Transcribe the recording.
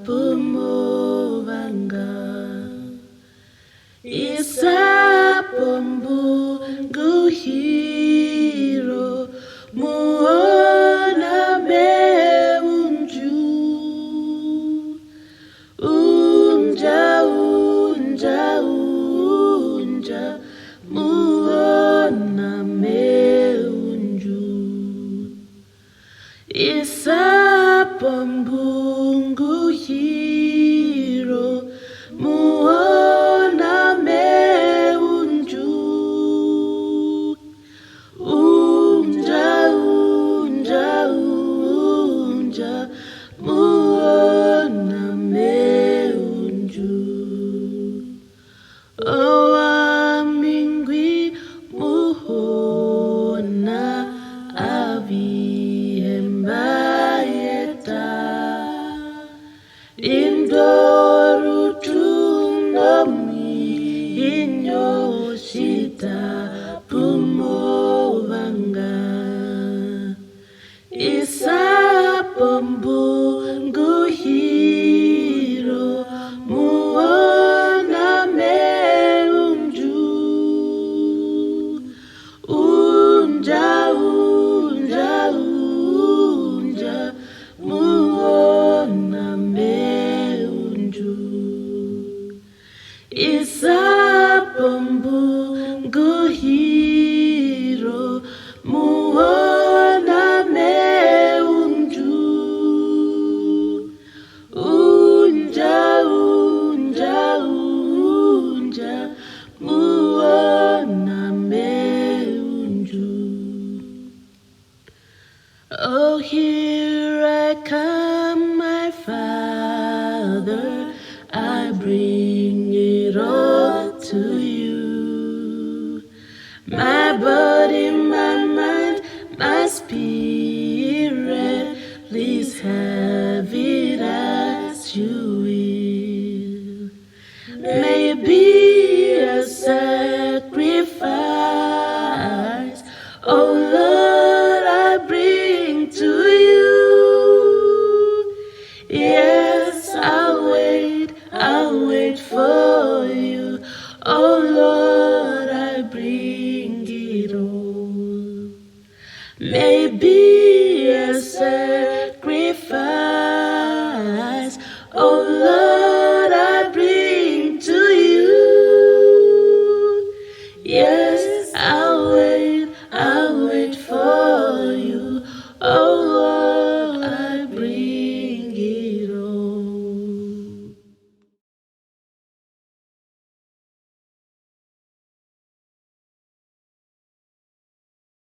pumovanga isapombu nguhiro muhona meunju unja muhona meunju isapombu nguhiro muhona meunju unja muhona meunju Owami Ngui Muhona avihembayeta indoru tundomi inyoshita pumovanga isapombu nguhiro muhona meunju unja muhona meunju isapombu nguhiro muhona meunju unja muhona meunju. Oh, here I come, my Father, I bring it all to you. My body, my mind, my spirit, please have it as you will. May it be a sacrifice, oh Lord, I bring to you. Yes, I'll wait for you. Oh Lord, I bring it all. May it be a sacrifice. Oh Lord, I bring to you. Yes.